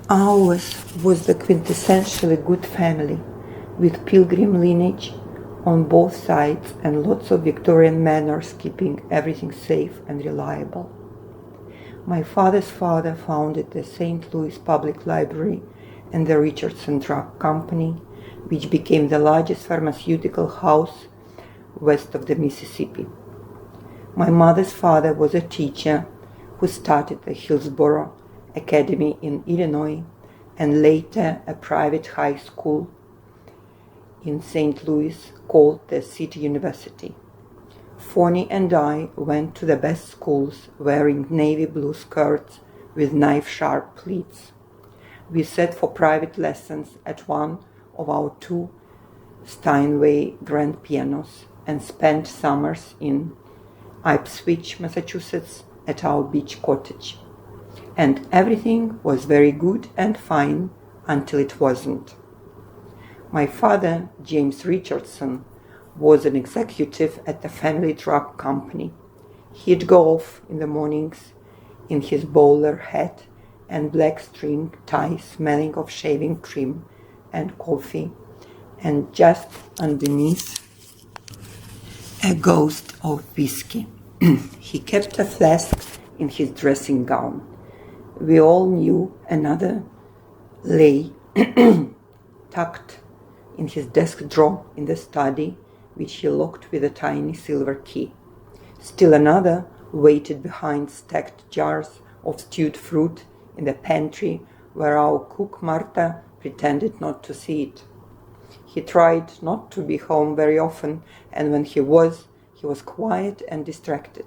Ours was the quintessentially good family, with pilgrim lineage on both sides and lots of Victorian manners keeping everything safe and reliable. My father's father founded the St. Louis Public Library and the Richardson Drug Company, which became the largest pharmaceutical house west of the Mississippi. My mother's father was a teacher who started the Hillsborough Academy in Illinois and later a private high school in St. Louis called the City University. Fonny and I went to the best schools wearing navy blue skirts with knife-sharp pleats. We sat for private lessons at one of our two Steinway grand pianos and spent summers in Ipswich, Massachusetts at our beach cottage. And everything was very good and fine until it wasn't. My father, James Richardson, was an executive at the family drug company. He'd go off in the mornings in his bowler hat and black string tie, smelling of shaving cream and coffee, and just underneath a ghost of whiskey. He kept a flask in his dressing gown. We all knew another lay tucked in his desk drawer in the study, which he locked with a tiny silver key. Still another waited behind stacked jars of stewed fruit in the pantry where our cook Marta pretended not to see it. He tried not to be home very often, and when he was quiet and distracted.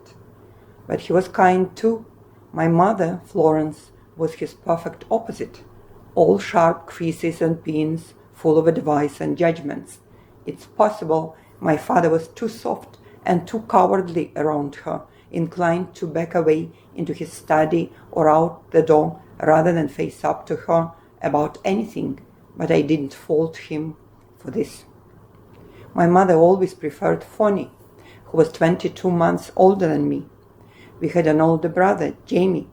But he was kind too. My mother, Florence, was his perfect opposite, all sharp creases and pins, full of advice and judgments. It's possible my father was too soft and too cowardly around her, inclined to back away into his study or out the door rather than face up to her about anything, but I didn't fault him for this. My mother always preferred Fonny, who was 22 months older than me. We had an older brother, Jamie,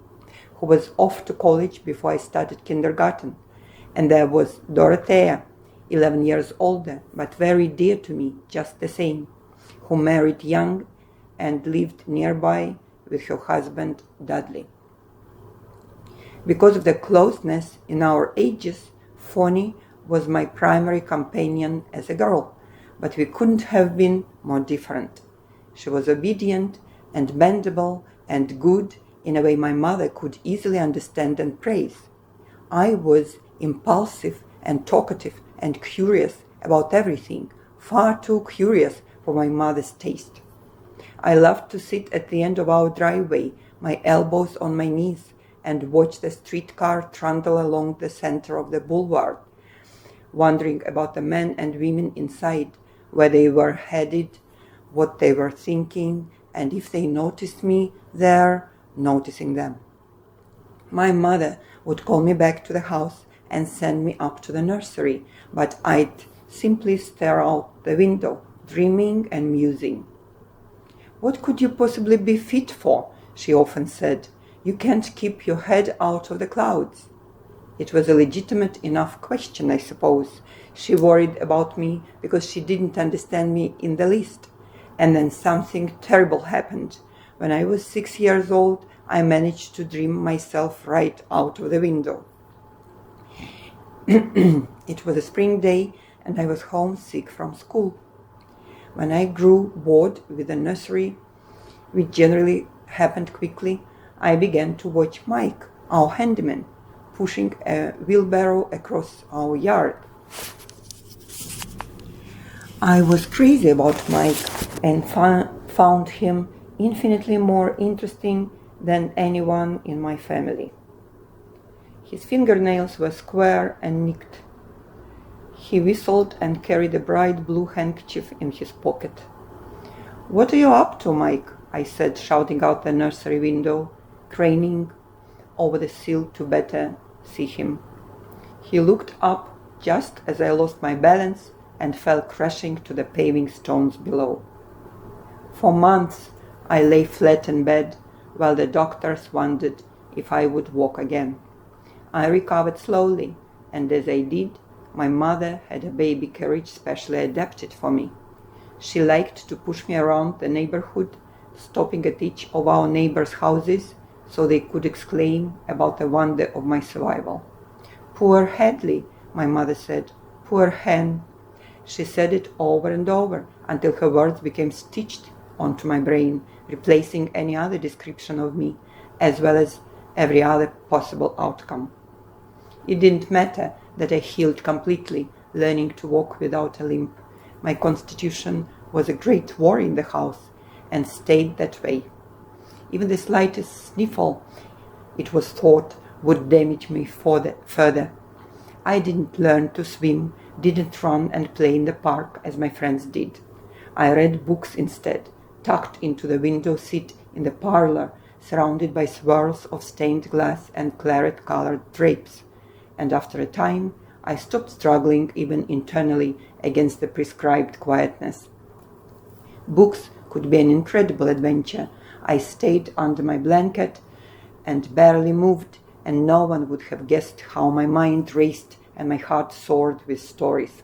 who was off to college before I started kindergarten. And there was Dorothea, 11 years older, but very dear to me just the same, who married young and lived nearby with her husband, Dudley. Because of the closeness in our ages, Fonny was my primary companion as a girl, but we couldn't have been more different. She was obedient and bendable and good in a way my mother could easily understand and praise. I was impulsive and talkative and curious about everything, far too curious for my mother's taste. I loved to sit at the end of our driveway, my elbows on my knees, and watch the streetcar trundle along the center of the boulevard, wondering about the men and women inside, where they were headed, what they were thinking, and if they noticed me there, noticing them. My mother would call me back to the house and send me up to the nursery, but I'd simply stare out the window, dreaming and musing. "What could you possibly be fit for?" she often said. "You can't keep your head out of the clouds." It was a legitimate enough question, I suppose. She worried about me because she didn't understand me in the least. And then something terrible happened. When I was 6 years old, I managed to dream myself right out of the window. It was a spring day, and I was homesick from school. When I grew bored with the nursery, which generally happened quickly, I began to watch Mike, our handyman, pushing a wheelbarrow across our yard. I was crazy about Mike and found him infinitely more interesting than anyone in my family. His fingernails were square and nicked. He whistled and carried a bright blue handkerchief in his pocket. "What are you up to, Mike?" I said, shouting out the nursery window, craning over the sill to better see him. He looked up just as I lost my balance and fell crashing to the paving stones below. For months, I lay flat in bed while the doctors wondered if I would walk again. I recovered slowly, and as I did, my mother had a baby carriage specially adapted for me. She liked to push me around the neighborhood, stopping at each of our neighbors' houses so they could exclaim about the wonder of my survival. "Poor Hadley," my mother said. "Poor hen." She said it over and over until her words became stitched onto my brain, replacing any other description of me, as well as every other possible outcome. It didn't matter that I healed completely, learning to walk without a limp. My constitution was a great worry in the house, and stayed that way. Even the slightest sniffle, it was thought, would damage me further. I didn't learn to swim, didn't run and play in the park as my friends did. I read books instead, tucked into the window seat in the parlor, surrounded by swirls of stained glass and claret-colored drapes. And after a time, I stopped struggling even internally against the prescribed quietness. Books could be an incredible adventure. I stayed under my blanket and barely moved, and no one would have guessed how my mind raced and my heart soared with stories.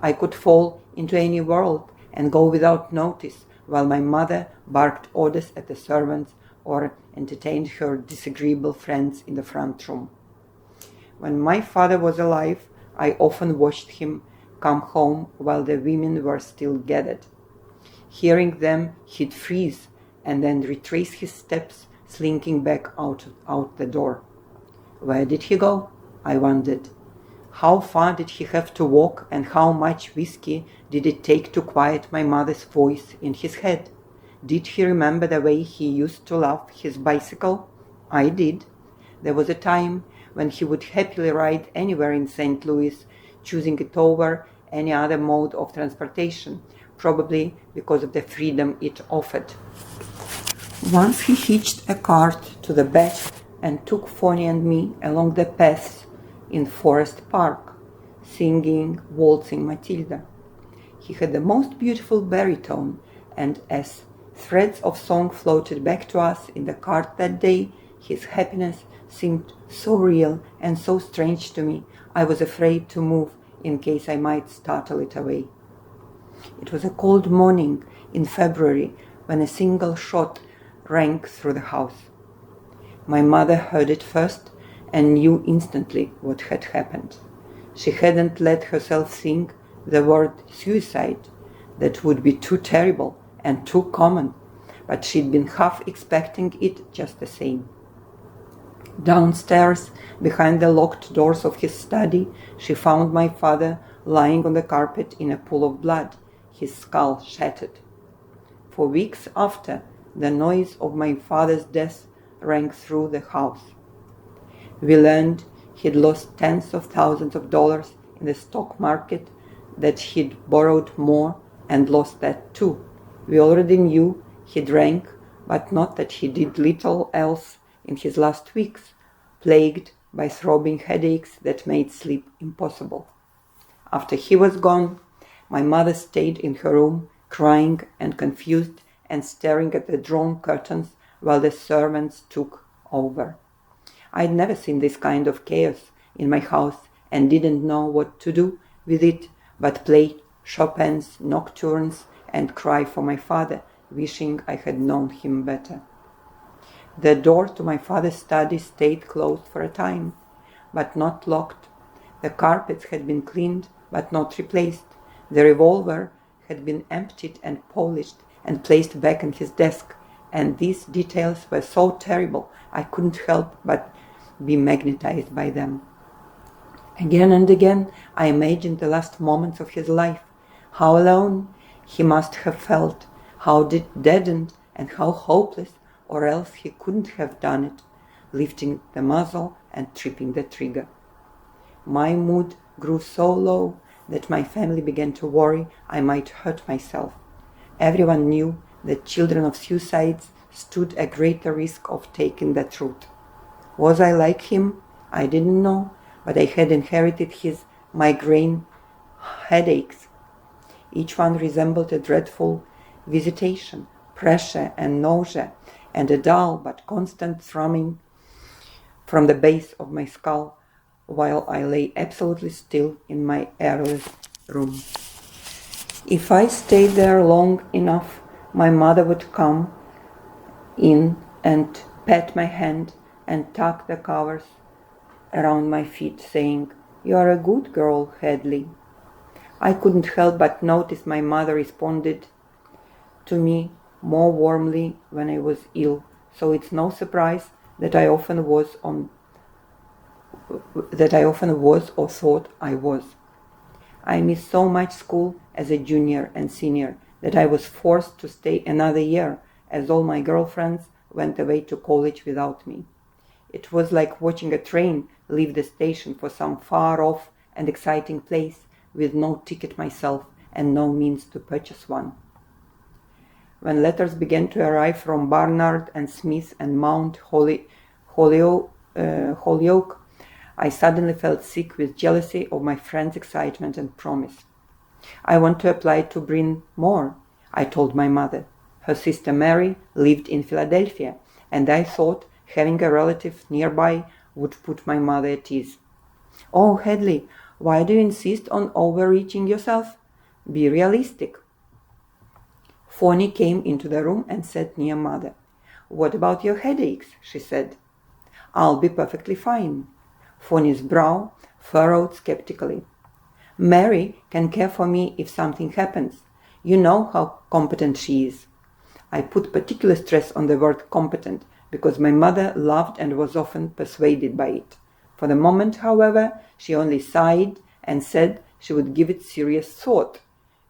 I could fall into any world and go without notice, while my mother barked orders at the servants or entertained her disagreeable friends in the front room. When my father was alive, I often watched him come home while the women were still gathered. Hearing them, he'd freeze and then retrace his steps, slinking back out the door. Where did he go? I wondered. How far did he have to walk, and how much whiskey did it take to quiet my mother's voice in his head? Did he remember the way he used to love his bicycle? I did. There was a time when he would happily ride anywhere in St. Louis, choosing it over any other mode of transportation, probably because of the freedom it offered. Once he hitched a cart to the back and took Fonny and me along the paths in Forest Park, singing Waltzing Matilda. He had the most beautiful baritone, and as threads of song floated back to us in the cart that day, his happiness seemed so real and so strange to me, I was afraid to move in case I might startle it away. It was a cold morning in February when a single shot rang through the house. My mother heard it first and knew instantly what had happened. She hadn't let herself think the word suicide. That would be too terrible and too common, but she'd been half expecting it just the same. Downstairs, behind the locked doors of his study, she found my father lying on the carpet in a pool of blood, his skull shattered. For weeks after, the noise of my father's death rang through the house. We learned he'd lost tens of thousands of dollars in the stock market, that he'd borrowed more and lost that too. We already knew he drank, but not that he did little else in his last weeks, plagued by throbbing headaches that made sleep impossible. After he was gone, my mother stayed in her room, crying and confused and staring at the drawn curtains while the servants took over. I'd never seen this kind of chaos in my house and didn't know what to do with it but play Chopin's nocturnes and cry for my father, wishing I had known him better. The door to my father's study stayed closed for a time, but not locked. The carpets had been cleaned but not replaced. The revolver had been emptied and polished and placed back in his desk, and these details were so terrible I couldn't help but be magnetized by them. Again and again I imagined the last moments of his life, how alone he must have felt, how deadened and how hopeless, or else he couldn't have done it, lifting the muzzle and tripping the trigger. My mood grew so low that my family began to worry I might hurt myself. Everyone knew that children of suicides stood a greater risk of taking that route. Was I like him? I didn't know, but I had inherited his migraine headaches. Each one resembled a dreadful visitation, pressure and nausea, and a dull but constant thrumming from the base of my skull while I lay absolutely still in my airless room. If I stayed there long enough, my mother would come in and pat my hand and tuck the covers around my feet, saying, "You are a good girl, Hadley." I couldn't help but notice my mother responded to me more warmly when I was ill, so it's no surprise that I often was or thought I was. I missed so much school as a junior and senior that I was forced to stay another year, as all my girlfriends went away to college without me. It was like watching a train leave the station for some far-off and exciting place with no ticket myself and no means to purchase one. When letters began to arrive from Barnard and Smith and Mount Holyoke, I suddenly felt sick with jealousy of my friend's excitement and promise. "I want to apply to Bryn Mawr," I told my mother. Her sister Mary lived in Philadelphia, and I thought having a relative nearby would put my mother at ease. "Oh, Hadley, why do you insist on overreaching yourself? Be realistic." Fonny came into the room and sat near Mother. "What about your headaches?" she said. "I'll be perfectly fine." Fonny's brow furrowed skeptically. "Mary can care for me if something happens. You know how competent she is." I put particular stress on the word competent because my mother loved and was often persuaded by it. For the moment, however, she only sighed and said she would give it serious thought,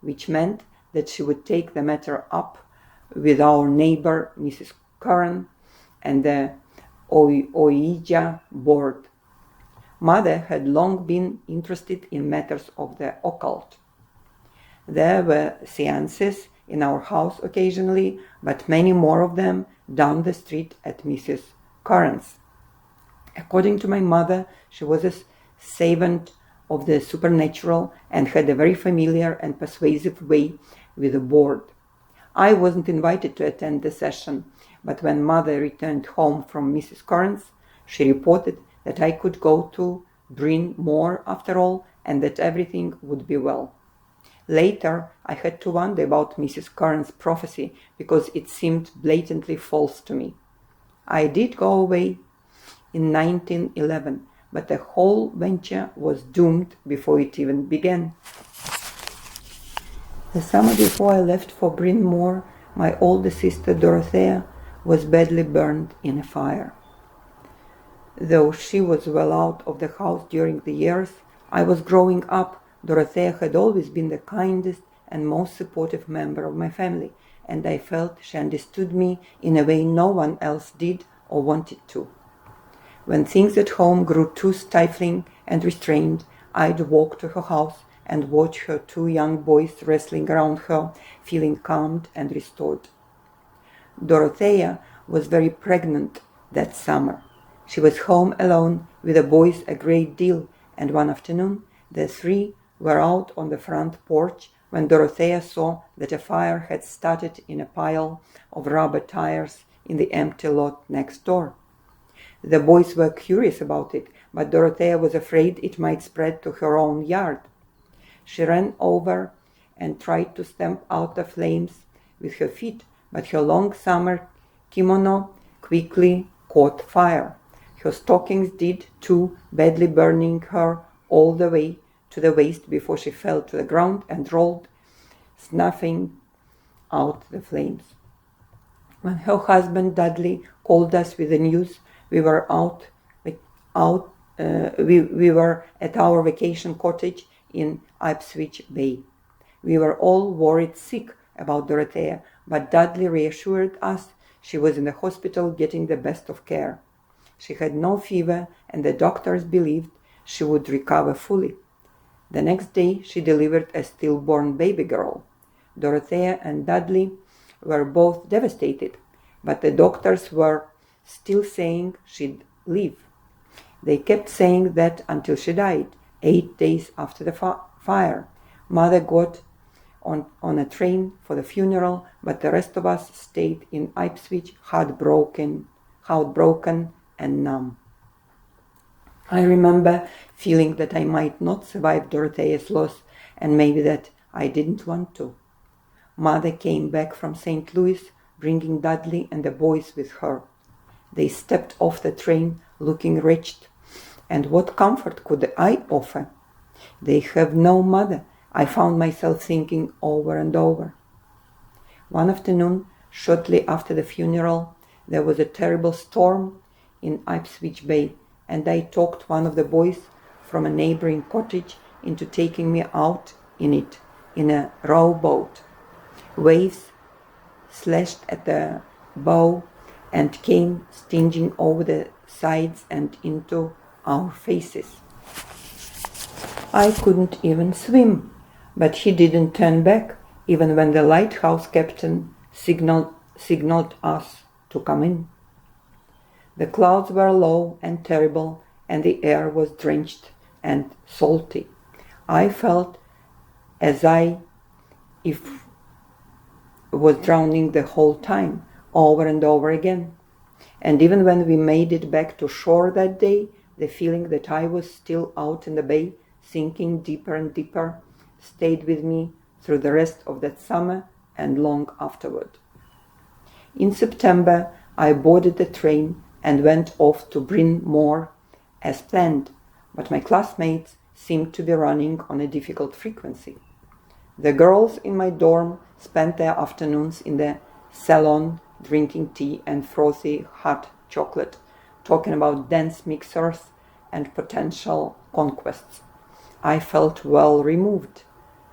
which meant that she would take the matter up with our neighbor, Mrs. Curran, and the Oija board. Mother had long been interested in matters of the occult. There were seances in our house occasionally, but many more of them down the street at Mrs. Curran's. According to my mother, she was a savant of the supernatural and had a very familiar and persuasive way with the board. I wasn't invited to attend the session, but when Mother returned home from Mrs. Curran's, she reported that I could go to Bryn Mawr after all and that everything would be well. Later, I had to wonder about Mrs. Curran's prophecy because it seemed blatantly false to me. I did go away in 1911, but the whole venture was doomed before it even began. The summer before I left for Bryn Mawr, my older sister Dorothea was badly burned in a fire. Though she was well out of the house during the years I was growing up, Dorothea had always been the kindest and most supportive member of my family, and I felt she understood me in a way no one else did or wanted to. When things at home grew too stifling and restrained, I'd walk to her house and watch her two young boys wrestling around her, feeling calmed and restored. Dorothea was very pregnant that summer. She was home alone with the boys a great deal, and one afternoon the three were out on the front porch when Dorothea saw that a fire had started in a pile of rubber tires in the empty lot next door. The boys were curious about it, but Dorothea was afraid it might spread to her own yard. She ran over and tried to stamp out the flames with her feet, but her long summer kimono quickly caught fire. Her stockings did too, badly burning her all the way to the waist before she fell to the ground and rolled, snuffing out the flames. When her husband Dudley called us with the news, we were at our vacation cottage in Ipswich Bay. We were all worried sick about Dorothea, but Dudley reassured us she was in the hospital getting the best of care. She had no fever, and the doctors believed she would recover fully. The next day, she delivered a stillborn baby girl. Dorothea and Dudley were both devastated, but the doctors were still saying she'd live. They kept saying that until she died, 8 days after the fire. Mother got on a train for the funeral, but the rest of us stayed in Ipswich, heartbroken and numb. I remember feeling that I might not survive Dorothea's loss, and maybe that I didn't want to. Mother came back from St. Louis, bringing Dudley and the boys with her. They stepped off the train, looking wretched. And what comfort could I offer? They have no mother, I found myself thinking over and over. One afternoon, shortly after the funeral, there was a terrible storm in Ipswich Bay, and I talked one of the boys from a neighboring cottage into taking me out in it, in a rowboat. Waves slashed at the bow and came stinging over the sides and into our faces. I couldn't even swim, but he didn't turn back, even when the lighthouse captain signaled us to come in. The clouds were low and terrible, and the air was drenched and salty. I felt as if was drowning the whole time, over and over again. And even when we made it back to shore that day, the feeling that I was still out in the bay, sinking deeper and deeper, stayed with me through the rest of that summer and long afterward. In September, I boarded the train and went off to Bryn Mawr as planned, but my classmates seemed to be running on a difficult frequency. The girls in my dorm spent their afternoons in the salon drinking tea and frothy hot chocolate, talking about dance mixers and potential conquests. I felt well removed.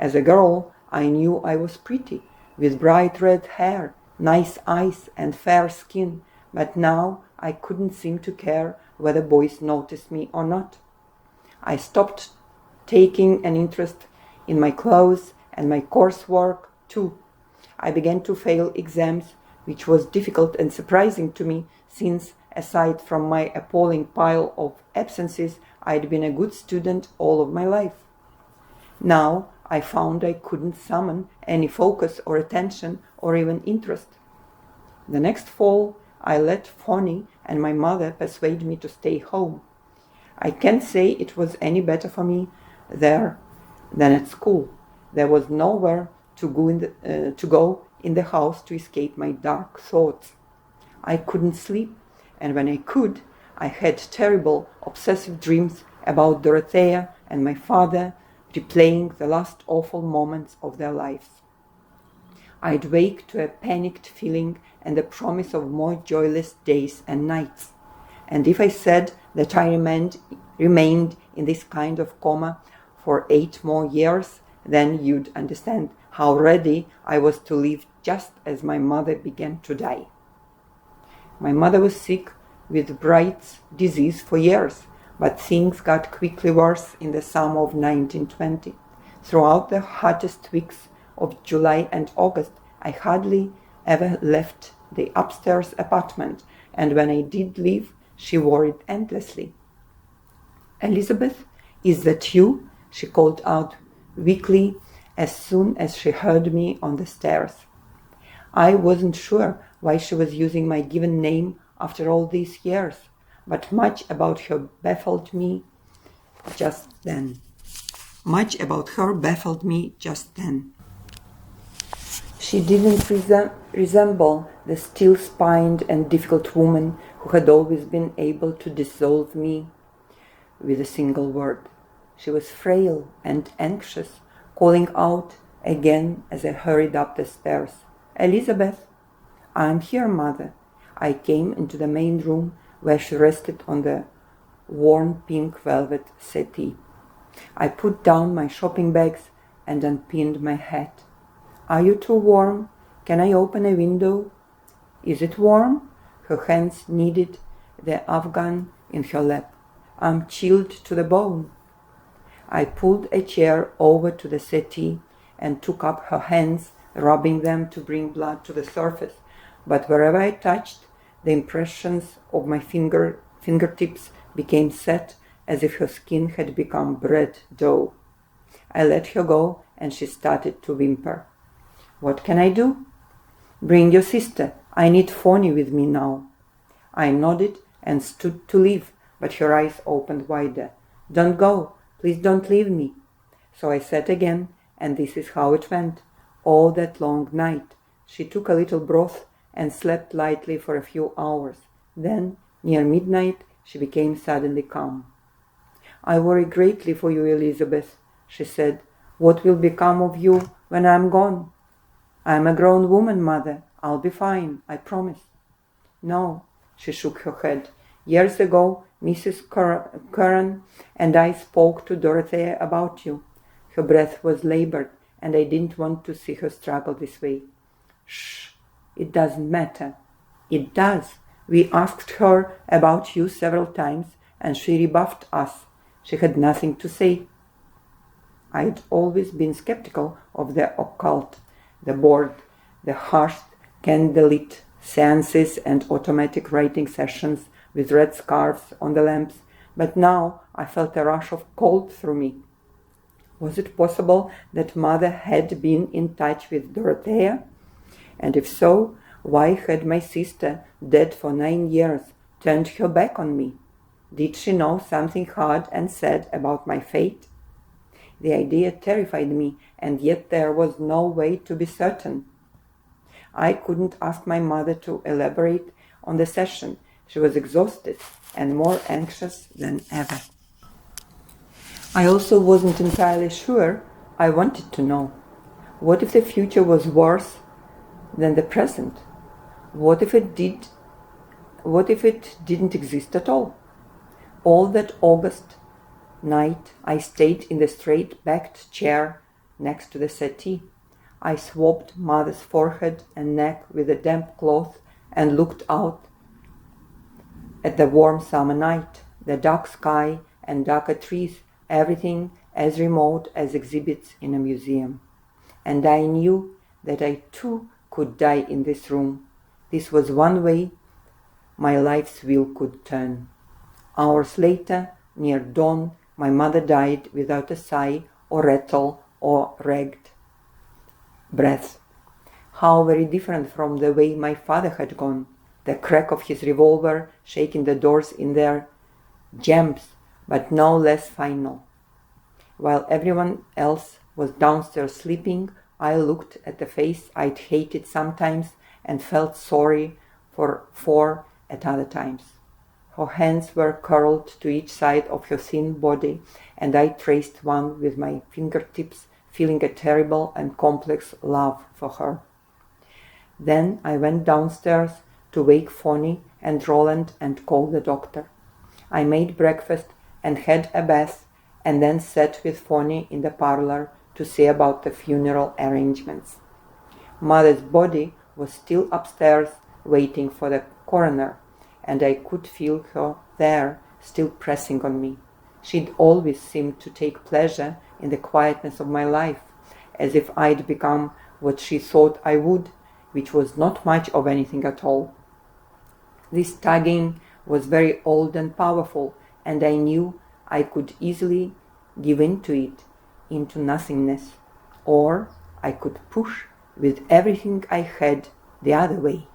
As a girl, I knew I was pretty, with bright red hair, nice eyes and fair skin, but now I couldn't seem to care whether boys noticed me or not. I stopped taking an interest in my clothes and my coursework too. I began to fail exams, which was difficult and surprising to me, since, aside from my appalling pile of absences, I'd been a good student all of my life. Now I found I couldn't summon any focus or attention or even interest. The next fall, I let Fonny and my mother persuade me to stay home. I can't say it was any better for me there than at school. There was nowhere to go in the house to escape my dark thoughts. I couldn't sleep, and when I could, I had terrible, obsessive dreams about Dorothea and my father, replaying the last awful moments of their lives. I'd wake to a panicked feeling and the promise of more joyless days and nights. And if I said that I remained in this kind of coma for 8 more years, then you'd understand how ready I was to live just as my mother began to die. My mother was sick with Bright's disease for years, but things got quickly worse in the summer of 1920. Throughout the hottest weeks of July and August, I hardly ever left the upstairs apartment, and when I did leave, she worried endlessly. "Elizabeth, is that you?" she called out weakly as soon as she heard me on the stairs. I wasn't sure why she was using my given name after all these years, but much about her baffled me just then. She didn't resemble the steel-spined and difficult woman who had always been able to dissolve me with a single word. She was frail and anxious, calling out again as I hurried up the stairs. "Elizabeth!" "I'm here, Mother." I came into the main room where she rested on the worn pink velvet settee. I put down my shopping bags and unpinned my hat. "Are you too warm? Can I open a window?" "Is it warm?" Her hands kneaded the afghan in her lap. "I'm chilled to the bone." I pulled a chair over to the settee and took up her hands, rubbing them to bring blood to the surface, but wherever I touched, the impressions of my fingertips became set as if her skin had become bread dough. I let her go and she started to whimper. "What can I do?" "Bring your sister. I need Fonny with me now." I nodded and stood to leave, but her eyes opened wider. "Don't go! Please don't leave me!" So I sat again, and this is how it went. All that long night, she took a little broth and slept lightly for a few hours. Then, near midnight, she became suddenly calm. "I worry greatly for you, Elizabeth," she said. "What will become of you when I'm gone?" "I'm a grown woman, Mother. I'll be fine, I promise." "No," she shook her head. "Years ago, Mrs. Curran and I spoke to Dorothea about you. Her breath was labored, and I didn't want to see her struggle this way." "Shh! It doesn't matter." "It does. We asked her about you several times, and she rebuffed us. She had nothing to say." I'd always been skeptical of the occult, the board, the harsh candlelit seances and automatic writing sessions with red scarves on the lamps, but now I felt a rush of cold through me. Was it possible that Mother had been in touch with Dorothea? And if so, why had my sister, dead for 9 years, turned her back on me? Did she know something hard and sad about my fate? The idea terrified me, and yet there was no way to be certain. I couldn't ask my mother to elaborate on the session. She was exhausted and more anxious than ever. I also wasn't entirely sure I wanted to know. What if the future was worse than the present? What if it didn't exist at all? All that August night I stayed in the straight-backed chair next to the settee. I swabbed Mother's forehead and neck with a damp cloth and looked out at the warm summer night, the dark sky and darker trees, everything as remote as exhibits in a museum. And I knew that I too could die in this room. This was one way my life's wheel could turn. Hours later, near dawn, my mother died without a sigh or rattle or ragged breath. How very different from the way my father had gone, the crack of his revolver shaking the doors in their jams, but no less final. While everyone else was downstairs sleeping, I looked at the face I'd hated sometimes and felt sorry for at other times. Her hands were curled to each side of her thin body, and I traced one with my fingertips, feeling a terrible and complex love for her. Then I went downstairs to wake Fonny and Roland and call the doctor. I made breakfast and had a bath, and then sat with Fonny in the parlor to see about the funeral arrangements. Mother's body was still upstairs waiting for the coroner, and I could feel her there, still pressing on me. She'd always seemed to take pleasure in the quietness of my life, as if I'd become what she thought I would, which was not much of anything at all. This tugging was very old and powerful, and I knew I could easily give in to it, into nothingness, or I could push with everything I had the other way.